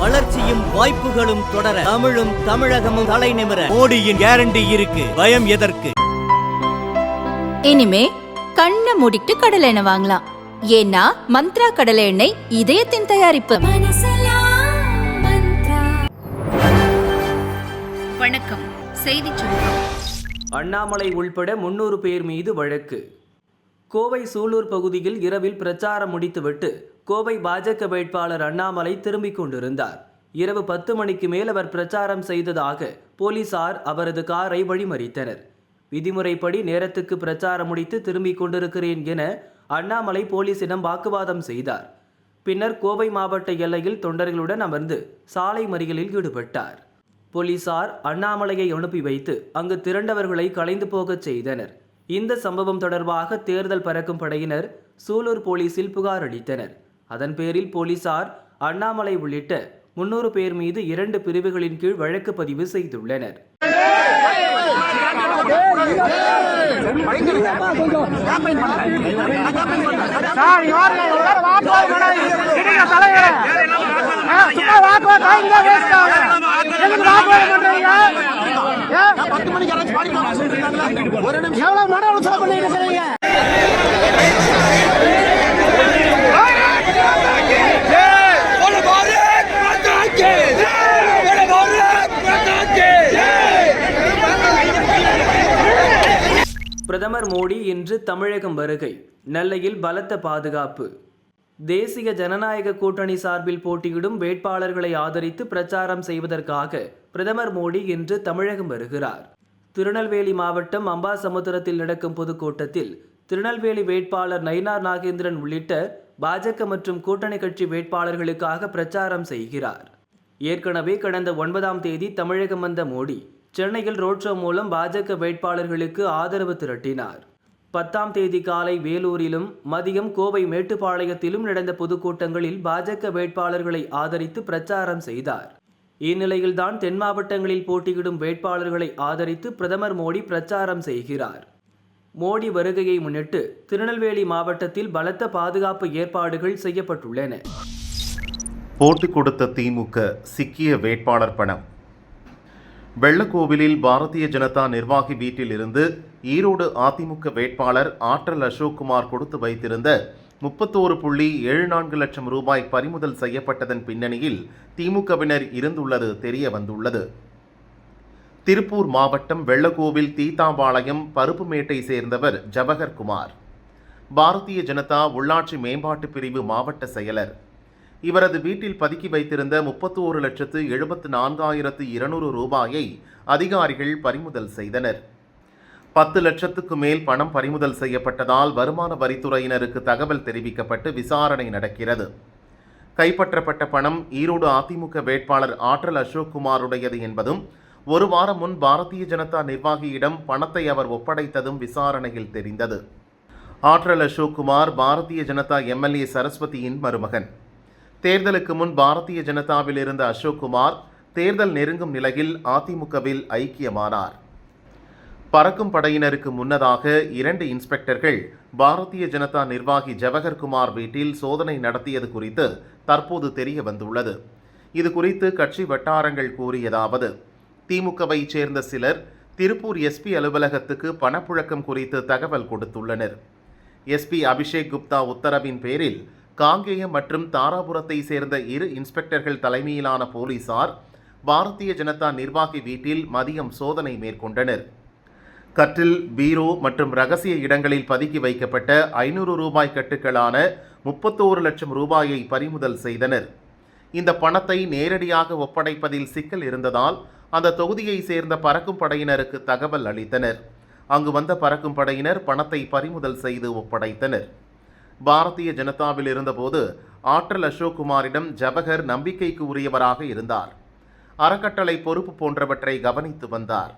வளர்ச்சியும் வாய்ப்புகளும் தொடர தமிழும் தமிழகமும் தலை நிமிர மோடியின் கேரண்டி இருக்கு. பயம் எதற்கு? இனிமே கண்ணை மூடிட்டு கடலை எண்ணெய் வாங்கலாம். ஏன்னா மந்த்ரா கடலை எண்ணெய் இதயத்தின் தயாரிப்பு. வணக்கம். செய்தி சுருக்கம். அண்ணாமலை உள்பட 300 பேர் மீது வழக்கு. கோவை சூலூர் பகுதியில் இரவில் பிரச்சாரம் முடித்துவிட்டு கோவை பாஜக வேட்பாளர் அண்ணாமலை திரும்பிக் கொண்டிருந்தார். இரவு 10 மணிக்கு மேல் அவர் பிரச்சாரம் செய்ததாக போலீசார் அவரது காரை வழிமறித்தனர். விதிமுறைப்படி நேரத்துக்கு பிரச்சாரம் முடித்து திரும்பிக் கொண்டிருக்கிறேன் என அண்ணாமலை போலீசிடம் வாக்குவாதம் செய்தார். பின்னர் கோவை மாவட்ட எல்லையில் தொண்டர்களுடன் அமர்ந்து சாலை மறியலில் ஈடுபட்டார். போலீசார் அண்ணாமலையை அனுப்பி வைத்து அங்கு திரண்டவர்களை கலைந்து போகச் செய்தனர். இந்த சம்பவம் தொடர்பாக தேர்தல் பறக்கும் படையினர் சூலூர் போலீசில் புகார் அளித்தனர். அதன் பேரில் போலீசார் அண்ணாமலை உள்ளிட்ட 300 பேர் மீது 2 பிரிவுகளின் கீழ் வழக்கு பதிவு செய்துள்ளனர். பிரதமர் மோடி இன்று தமிழகம் வருகை. நெல்லையில் பலத்த பாதுகாப்பு. தேசிய ஜனநாயக கூட்டணி சார்பில் போட்டியிடும் வேட்பாளர்களை ஆதரித்து பிரச்சாரம் செய்வதற்காக பிரதமர் மோடி இன்று தமிழகம் வருகிறார். திருநெல்வேலி மாவட்டம் அம்பாசமுத்திரத்தில் நடக்கும் பொதுக்கூட்டத்தில் திருநெல்வேலி வேட்பாளர் நயினார் நாகேந்திரன் உள்ளிட்ட பாஜக மற்றும் கூட்டணி கட்சி வேட்பாளர்களுக்காக பிரச்சாரம் செய்கிறார். ஏற்கனவே கடந்த 9ஆம் தேதி தமிழகம் வந்த மோடி சென்னையில் ரோட் ஷோ மூலம் பாஜக வேட்பாளர்களுக்கு ஆதரவு திரட்டினார். 10ஆம் தேதி காலை வேலூரிலும் மதியம் கோவை மேட்டுப்பாளையத்திலும் நடந்த பொதுக்கூட்டங்களில் பாஜக வேட்பாளர்களை ஆதரித்து பிரச்சாரம் செய்தார். இந்நிலையில்தான் தென் மாவட்டங்களில் போட்டியிடும் வேட்பாளர்களை ஆதரித்து பிரதமர் மோடி பிரச்சாரம் செய்கிறார். மோடி வருகையை முன்னிட்டு திருநெல்வேலி மாவட்டத்தில் பலத்த பாதுகாப்பு ஏற்பாடுகள் செய்யப்பட்டுள்ளன. போட்டி கொடுத்த திமுக சிக்கிய வேட்பாளர் பணம். வெள்ளக்கோவிலில் பாரதிய ஜனதா நிர்வாகி வீட்டில் இருந்து ஈரோடு அதிமுக வேட்பாளர் ஆற்றல் அசோக்குமார் கொடுத்து வைத்திருந்த 31.74 லட்சம் ரூபாய் பறிமுதல் செய்யப்பட்டதன் பின்னணியில் திமுகவினர் இருந்துள்ளது தெரிய வந்துள்ளது. திருப்பூர் மாவட்டம் வெள்ளக்கோவில் தீத்தாம்பாளையம் பருப்புமேட்டை சேர்ந்தவர் ஜவஹர் குமார், பாரதிய ஜனதா உள்ளாட்சி மேம்பாட்டு பிரிவு மாவட்ட செயலர். இவரது வீட்டில் பதுக்கி வைத்திருந்த 31,74,200 ரூபாயை அதிகாரிகள் பறிமுதல் செய்தனர். 10 லட்சத்துக்கு மேல் பணம் பறிமுதல் செய்யப்பட்டதால் வருமான வரித்துறையினருக்கு தகவல் தெரிவிக்கப்பட்டு விசாரணை நடக்கிறது. கைப்பற்றப்பட்ட பணம் ஈரோடு அதிமுக வேட்பாளர் ஆற்றல் அசோக்குமாருடையது என்பதும், ஒரு வாரம் முன் பாரதிய ஜனதா நிர்வாகியிடம் பணத்தை அவர் ஒப்படைத்ததும் விசாரணையில் தெரிந்தது. ஆற்றல் அசோக்குமார் பாரதிய ஜனதா எம்எல்ஏ சரஸ்வதியின் மருமகன். தேர்தலுக்கு முன் பாரதிய ஜனதாவில் இருந்த அசோக்குமார் தேர்தல் நெருங்கும் நிலையில் அதிமுகவில் ஐக்கியமானார். பறக்கும் படையினருக்கு முன்னதாக 2 இன்ஸ்பெக்டர்கள் பாரதிய ஜனதா நிர்வாகி ஜவஹர் குமார் வீட்டில் சோதனை நடத்தியது குறித்து தற்போது தெரிய வந்துள்ளது. இது குறித்து கட்சி வட்டாரங்கள் கூறியதாவது: திமுகவை சேர்ந்த சிலர் திருப்பூர் எஸ்பி அலுவலகத்துக்கு பணப்புழக்கம் குறித்து தகவல் கொடுத்துள்ளனர். எஸ்பி அபிஷேக் குப்தா உத்தரவின் பேரில் காங்கேயம் மற்றும் தாராபுரத்தை சேர்ந்த 2 இன்ஸ்பெக்டர்கள் தலைமையிலான போலீசார் பாரதிய ஜனதா நிர்வாகி வீட்டில் மதியம் சோதனை மேற்கொண்டனர். கட்டில், பீரோ மற்றும் ரகசிய இடங்களில் பதுக்கி வைக்கப்பட்ட 500 ரூபாய் கட்டுகளான 31 லட்சம் ரூபாயை பறிமுதல் செய்தனர். இந்த பணத்தை நேரடியாக ஒப்படைப்பதில் சிக்கல் இருந்ததால் அந்த தொகுதியை சேர்ந்த பறக்கும் படையினருக்கு தகவல் அளித்தனர். அங்கு வந்த பறக்கும் படையினர் பணத்தை பறிமுதல் செய்து ஒப்படைத்தனர். பாரதிய ஜனதாவில் இருந்தபோது ஆற்றல் அசோக்குமாரிடம் ஜவஹர் நம்பிக்கைக்கு உரியவராக இருந்தார். அறக்கட்டளை பொறுப்பு போன்றவற்றை கவனித்து வந்தார்.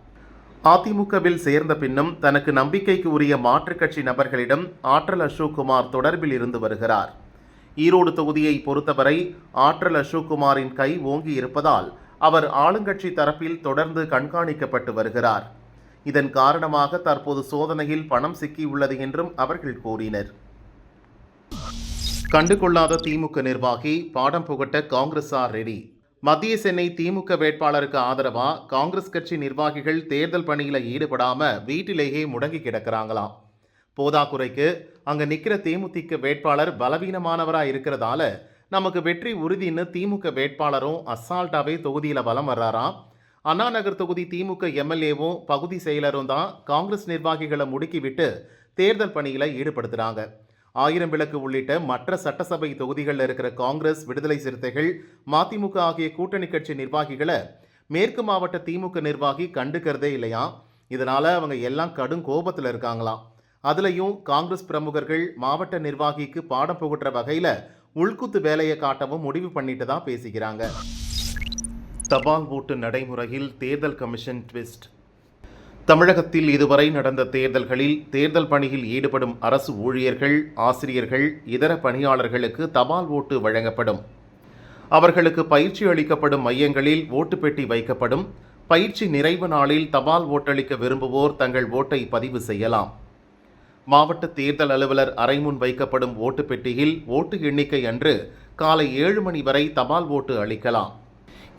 அதிமுகவில் சேர்ந்த பின்னும் தனக்கு நம்பிக்கைக்கு உரிய மாற்றுக் கட்சி நபர்களிடம் ஆற்றல் அசோக்குமார் தொடர்பில் இருந்து வருகிறார். ஈரோடு தொகுதியை பொறுத்தவரை ஆற்றல் அசோக்குமாரின் கை ஓங்கி இருப்பதால் அவர் ஆளுங்கட்சி தரப்பில் தொடர்ந்து கண்காணிக்கப்பட்டு வருகிறார். இதன் காரணமாக தற்போது சோதனையில் பணம் சிக்கியுள்ளது என்றும் அவர்கள் கூறினர். கண்டுகொள்ளாத திமுக நிர்வாகி பாடம் புகட்ட காங்கிரசார் ரெடி. மத்திய சென்னை திமுக வேட்பாளருக்கு ஆதரவா காங்கிரஸ் கட்சி நிர்வாகிகள் தேர்தல் பணியில் ஈடுபடாம வீட்டிலேயே முடங்கி கிடக்கிறாங்களாம். போதாக்குறைக்கு அங்க நிக்கிற தேமுதிக வேட்பாளர் பலவீனமானவரா இருக்கிறதால நமக்கு வெற்றி உறுதின்னு திமுக வேட்பாளரும் அசால்ட்டாவே தொகுதியில் வலம் வர்றாராம். அண்ணா நகர் தொகுதி திமுக எம்எல்ஏவும் பகுதி செயலரும் தான் காங்கிரஸ் நிர்வாகிகளை முடுக்கிவிட்டு தேர்தல் பணியில் ஈடுபடுத்துகிறாங்க. 1000 விளக்கு உள்ளிட்ட மற்ற சட்டசபை தொகுதிகளில் இருக்கிற காங்கிரஸ், விடுதலை சிறுத்தைகள், மதிமுக ஆகிய கூட்டணி கட்சி நிர்வாகிகளை மேற்கு மாவட்ட திமுக நிர்வாகி கண்டுக்கிறதே இல்லையா. இதனால அவங்க எல்லாம் கடும் கோபத்தில் இருக்காங்களாம். அதுலேயும் காங்கிரஸ் பிரமுகர்கள் மாவட்ட நிர்வாகிக்கு பாடம் புகட்டுற வகையில் உள்குத்து வேலையை காட்டவும் முடிவு பண்ணிட்டு தான் பேசிக்கிறாங்க. தபால் ஓட்டு நடைமுறையில் தேர்தல் கமிஷன் ட்விஸ்ட். தமிழகத்தில் இதுவரை நடந்த தேர்தல்களில் தேர்தல் பணியில் ஈடுபடும் அரசு ஊழியர்கள், ஆசிரியர்கள், இதர பணியாளர்களுக்கு தபால் ஓட்டு வழங்கப்படும். அவர்களுக்கு பயிற்சி அளிக்கப்படும் மையங்களில் ஓட்டுப்பெட்டி வைக்கப்படும். பயிற்சி நிறைவு நாளில் தபால் ஓட்டளிக்க விரும்புவோர் தங்கள் ஓட்டை பதிவு செய்யலாம். மாவட்ட தேர்தல் அலுவலர் அறைமுன் வைக்கப்படும் ஓட்டுப்பெட்டியில் ஓட்டு எண்ணிக்கை அன்று காலை 7 மணி வரை தபால் ஓட்டு அளிக்கலாம்.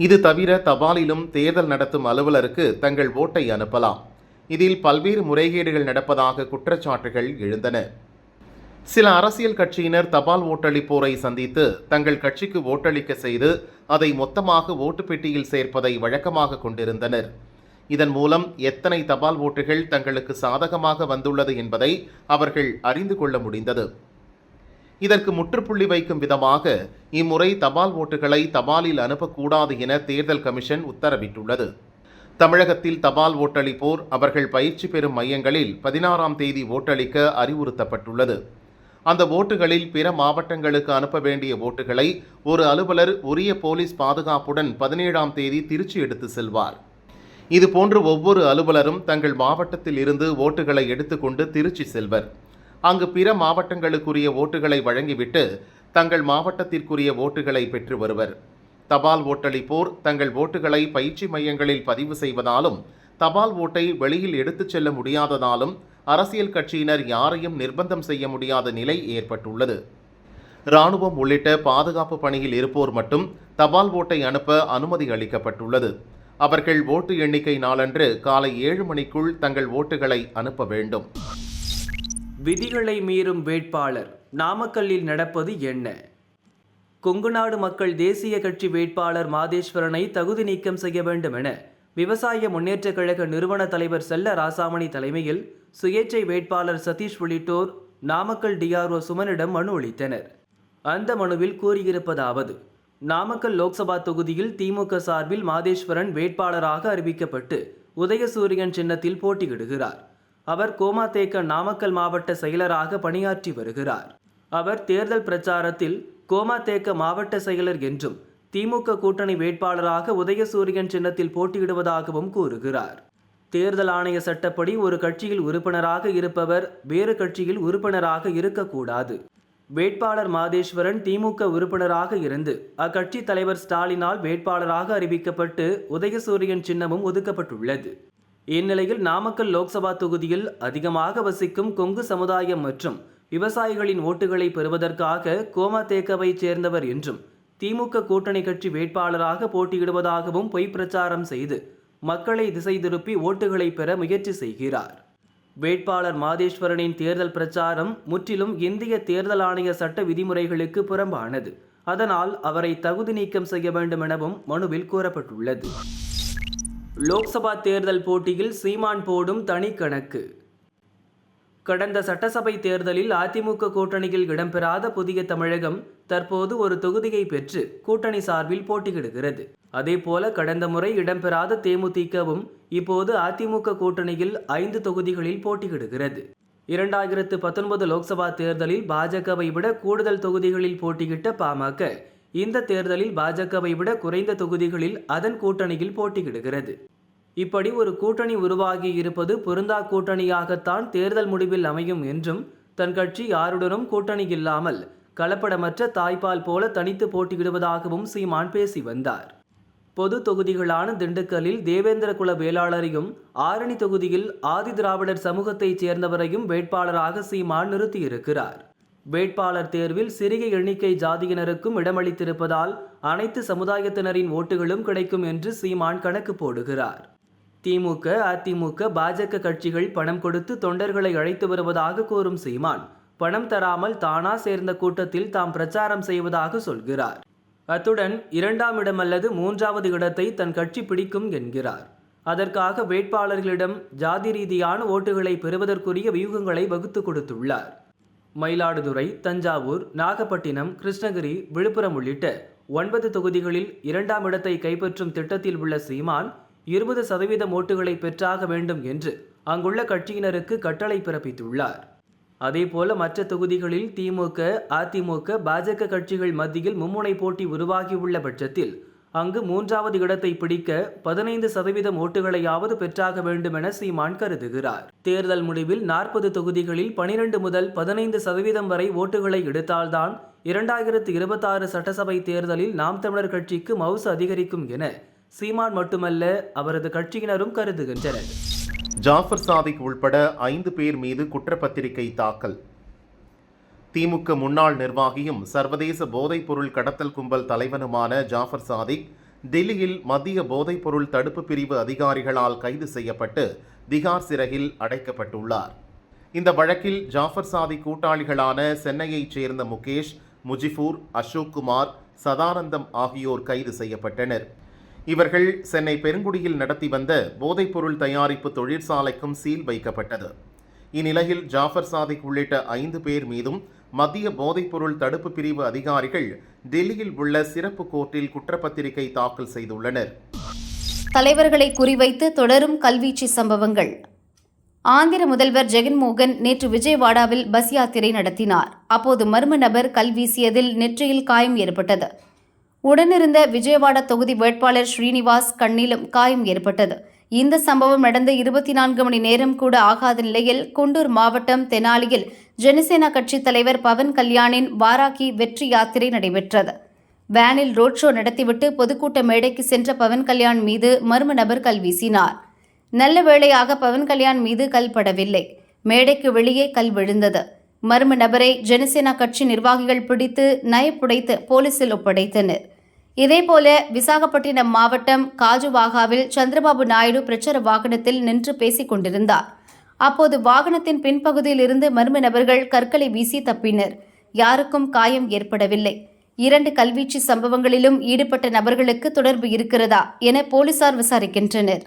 இது தவிர தபாலிலும் தேர்தல் நடத்தும் அலுவலருக்கு தங்கள் ஓட்டை அனுப்பலாம். இதில் பல்வேறு முறைகேடுகள் நடப்பதாக குற்றச்சாட்டுகள் எழுந்தன. சில அரசியல் கட்சியினர் தபால் ஓட்டளிப்போரை சந்தித்து தங்கள் கட்சிக்கு ஓட்டளிக்க செய்து அதை மொத்தமாக ஓட்டுப்பெட்டியில் சேர்ப்பதை வழக்கமாக கொண்டிருந்தனர். இதன் மூலம் எத்தனை தபால் ஓட்டுகள் தங்களுக்கு சாதகமாக வந்துள்ளது என்பதை அவர்கள் அறிந்து கொள்ள முடிந்தது. இதற்கு முற்றுப்புள்ளி வைக்கும் விதமாக இம்முறை தபால் ஓட்டுகளை தபாலில் அனுப்பக்கூடாது என தேர்தல் கமிஷன் உத்தரவிட்டுள்ளது. தமிழகத்தில் தபால் ஓட்டளிப்போர் அவர்கள் பயிற்சி பெறும் மையங்களில் 16ஆம் தேதி ஓட்டளிக்க அறிவுறுத்தப்பட்டுள்ளது. அந்த ஓட்டுகளில் பிற மாவட்டங்களுக்கு அனுப்ப வேண்டிய ஓட்டுகளை ஒரு அலுவலர் உரிய போலீஸ் பாதுகாப்புடன் 17ஆம் தேதி திருச்சி எடுத்து செல்வார். இதுபோன்று ஒவ்வொரு அலுவலரும் தங்கள் மாவட்டத்தில் இருந்து ஓட்டுகளை எடுத்துக்கொண்டு திருச்சி செல்வர். அங்கு பிற மாவட்டங்களுக்குரிய ஓட்டுகளை வழங்கிவிட்டு தங்கள் மாவட்டத்திற்குரிய ஓட்டுகளை பெற்று வருவர். தபால் ஓட்டளிப்போர் தங்கள் ஓட்டுகளை பயிற்சி மையங்களில் பதிவு செய்வதாலும் தபால் ஓட்டை வெளியில் எடுத்துச் செல்ல முடியாததாலும் அரசியல் கட்சியினர் யாரையும் நிர்பந்தம் செய்ய முடியாத நிலை ஏற்பட்டுள்ளது. இராணுவம் உள்ளிட்ட பாதுகாப்பு பணியில் இருப்போர் மட்டும் தபால் ஓட்டை அனுப்ப அனுமதி அளிக்கப்பட்டுள்ளது. அவர்கள் ஓட்டு எண்ணிக்கை நாளன்று காலை 7 மணிக்குள் தங்கள் ஓட்டுகளை அனுப்ப வேண்டும். விதிகளை மீறும் வேட்பாளர் நாமக்கல்லில் நடப்பது என்ன? கொங்குநாடு மக்கள் தேசிய கட்சி வேட்பாளர் மாதேஸ்வரனை தகுதி நீக்கம் செய்ய வேண்டும் என விவசாய முன்னேற்றக் கழக நிறுவன தலைவர் செல்ல ராசாமணி தலைமையில் சுயேட்சை வேட்பாளர் சதீஷ் உள்ளிட்டோர் நாமக்கல் டிஆர்ஓ சுமனிடம் மனு அளித்தனர். அந்த மனுவில் கூறியிருப்பதாவது: நாமக்கல் லோக்சபா தொகுதியில் திமுக சார்பில் மாதேஸ்வரன் வேட்பாளராக அறிவிக்கப்பட்டு உதயசூரியன் சின்னத்தில் போட்டியிடுகிறார். அவர் கோமாதேக நாமக்கல் மாவட்ட செயலராக பணியாற்றி வருகிறார். அவர் தேர்தல் பிரச்சாரத்தில் கோமாதேக மாவட்ட செயலர் என்றும் திமுக கூட்டணி வேட்பாளராக உதயசூரியன் சின்னத்தில் போட்டியிடுவதாகவும் கூறுகிறார். தேர்தல் ஆணைய சட்டப்படி ஒரு கட்சியில் உறுப்பினராக இருப்பவர் வேறு கட்சியில் உறுப்பினராக இருக்கக்கூடாது. வேட்பாளர் மாதேஸ்வரன் திமுக உறுப்பினராக இருந்து அக்கட்சி தலைவர் ஸ்டாலினால் வேட்பாளராக அறிவிக்கப்பட்டு உதயசூரியன் சின்னமும் ஒதுக்கப்பட்டுள்ளது. இந்நிலையில் நாமக்கல் லோக்சபா தொகுதியில் அதிகமாக வசிக்கும் கொங்கு சமுதாயம் மற்றும் விவசாயிகளின் ஓட்டுகளை பெறுவதற்காக கோமாதேகவை சேர்ந்தவர் என்றும் திமுக கூட்டணி கட்சி வேட்பாளராக போட்டியிடுவதாகவும் பொய் பிரச்சாரம் செய்து மக்களை திசை திருப்பி ஓட்டுகளை பெற முயற்சி செய்கிறார். வேட்பாளர் மாதேஸ்வரனின் தேர்தல் பிரச்சாரம் முற்றிலும் இந்திய தேர்தல் ஆணைய சட்ட விதிமுறைகளுக்கு புறம்பானது. அதனால் அவரை தகுதி நீக்கம் செய்ய வேண்டும் எனவும் மனுவில் கூறப்பட்டுள்ளது. லோக்சபா தேர்தல் போட்டியில் சீமான் போடும் தனி கணக்கு. கடந்த சட்டசபை தேர்தலில் அதிமுக கூட்டணியில் இடம்பெறாத புதிய தமிழகம் தற்போது ஒரு தொகுதியை பெற்று கூட்டணி சார்பில் போட்டியிடுகிறது. அதேபோல கடந்த முறை இடம்பெறாத தேமுதிகவும் இப்போது அதிமுக கூட்டணியில் 5 தொகுதிகளில் போட்டியிடுகிறது. 2019 லோக்சபா தேர்தலில் பாஜகவை விட கூடுதல் தொகுதிகளில் போட்டியிட்ட பாமக இந்த தேர்தலில் பாஜகவை விட குறைந்த தொகுதிகளில் அதன் கூட்டணியில் போட்டியிடுகிறது. இப்படி ஒரு கூட்டணி உருவாகி இருப்பது பொருந்தா கூட்டணியாகத்தான் தேர்தல் முடிவில் அமையும் என்றும் தன் கட்சி யாருடனும் கூட்டணி இல்லாமல் கலப்படமற்ற தாய்ப்பால் போல தனித்து போட்டியிடுவதாகவும் சீமான் பேசி வந்தார். பொது தொகுதிகளான திண்டுக்கல்லில் தேவேந்திர குல வேளாளரையும் ஆரணி தொகுதியில் ஆதி திராவிடர் சமூகத்தைச் சேர்ந்தவரையும் வேட்பாளராக சீமான் நிறுத்தியிருக்கிறார். வேட்பாளர் தேர்வில் சிறிய எண்ணிக்கை ஜாதியினருக்கும் இடமளித்திருப்பதால் அனைத்து சமுதாயத்தினரின் ஓட்டுகளும் கிடைக்கும் என்று சீமான் கணக்கு போடுகிறார். திமுக, அதிமுக, பாஜக கட்சிகள் பணம் கொடுத்து தொண்டர்களை அழைத்து வருவதாக கூறும் சீமான், பணம் தராமல் தானா சேர்ந்த கூட்டத்தில் தாம் பிரச்சாரம் செய்வதாக சொல்கிறார். அத்துடன் 2ஆம் இடம் அல்லது 3வது இடத்தை தன் கட்சி பிடிக்கும் என்கிறார். அதற்காக வேட்பாளர்களிடம் ஜாதி ரீதியான ஓட்டுகளை பெறுவதற்குரிய வியூகங்களை வகுத்து கொடுத்துள்ளார். மயிலாடுதுறை, தஞ்சாவூர், நாகப்பட்டினம், கிருஷ்ணகிரி, விழுப்புரம் உள்ளிட்ட 9 தொகுதிகளில் 2ஆம் இடத்தை கைப்பற்றும் திட்டத்தில் உள்ள சீமான் 20% ஓட்டுகளை பெற்றாக வேண்டும் என்று அங்குள்ள கட்சியினருக்கு கட்டளை பிறப்பித்துள்ளார். அதேபோல மற்ற தொகுதிகளில் திமுக, அதிமுக, பாஜக கட்சிகள் மத்தியில் மும்முனை போட்டி உருவாகியுள்ள பட்சத்தில் அங்கு 3வது இடத்தை பிடிக்க 15% ஓட்டுகளையாவது பெற்றாக வேண்டும் என சீமான் கருதுகிறார். தேர்தல் முடிவில் 40 தொகுதிகளில் 12 முதல் 15% வரை ஓட்டுகளை எடுத்தால்தான் 2026 சட்டசபை தேர்தலில் நாம் தமிழர் கட்சிக்கு மவுசு அதிகரிக்கும் என சீமான் மட்டுமல்ல அவரது கட்சியினரும் கருதுகின்றனர். ஜாஃபர் சாதிக் உள்பட 5 பேர் மீது குற்றப்பத்திரிகை தாக்கல். திமுக முன்னாள் நிர்வாகியும் சர்வதேச போதைப்பொருள் கடத்தல் கும்பல் தலைவனுமான ஜாஃபர் சாதிக் டெல்லியில் மத்திய போதைப்பொருள் தடுப்பு பிரிவு அதிகாரிகளால் கைது செய்யப்பட்டு திகார் சிறையில் அடைக்கப்பட்டுள்ளார். இந்த வழக்கில் ஜாஃபர் சாதிக் கூட்டாளிகளான சென்னையைச் சேர்ந்த முகேஷ், முஜிபூர், அசோக் குமார், சதானந்தம் ஆகியோர் கைது செய்யப்பட்டனர். இவர்கள் சென்னை பெருங்குடியில் நடத்தி வந்த போதைப்பொருள் தயாரிப்பு தொழிற்சாலைக்கும் சீல் வைக்கப்பட்டது. இந்நிலையில் ஜாஃபர் சாதிக் உள்ளிட்ட 5 பேர் மீதும் மத்திய போதைப்பொருள் தடுப்பு பிரிவு அதிகாரிகள் டெல்லியில் உள்ள சிறப்பு கோர்ட்டில் குற்றப்பத்திரிகை தாக்கல் செய்துள்ளனர். தலைவர்களை குறிவைத்து தொடரும் கல்வீச்சு சம்பவங்கள். ஆந்திர முதல்வர் ஜெகன்மோகன் நேற்று விஜயவாடாவில் பஸ் யாத்திரை நடத்தினார். அப்போது மர்ம நபர் கல்வீசியதில் நெற்றியில் காயம் ஏற்பட்டது. உடனிருந்த விஜயவாடா தொகுதி வேட்பாளர் ஸ்ரீனிவாஸ் கண்ணிலும் காயம் ஏற்பட்டது. இந்த சம்பவம் நடந்து 24 மணி நேரம் கூட ஆகாத நிலையில் குண்டூர் மாவட்டம் தெனாலியில் ஜனசேனா கட்சித் தலைவர் பவன் கல்யாணின் வாராகி வெற்றி யாத்திரை நடைபெற்றது. வேனில் ரோட் ஷோ நடத்திவிட்டு பொதுக்கூட்ட மேடைக்கு சென்ற பவன் கல்யாண் மீது மர்ம நபர் கல் வீசினார். நல்ல வேளையாக பவன் கல்யாண் மீது கல் படவில்லை. மேடைக்கு வெளியே கல் விழுந்தது. மர்ம நபரை ஜனசேனா கட்சி நிர்வாகிகள் பிடித்து நயப்புடைத்து போலீசில் ஒப்படைத்தனர். இதேபோல விசாகப்பட்டினம் மாவட்டம் காஜுவாகாவில் சந்திரபாபு நாயுடு பிரச்சார வாகனத்தில் நின்று பேசிக் கொண்டிருந்தார். அப்போது வாகனத்தின் பின்பகுதியில் இருந்து மர்ம நபர்கள் கற்களை வீசி தப்பினர். யாருக்கும் காயம் ஏற்படவில்லை. 2 கல்வீச்சு சம்பவங்களிலும் ஈடுபட்ட நபர்களுக்கு தொடர்பு இருக்கிறதா என போலீசார் விசாரிக்கின்றனர்.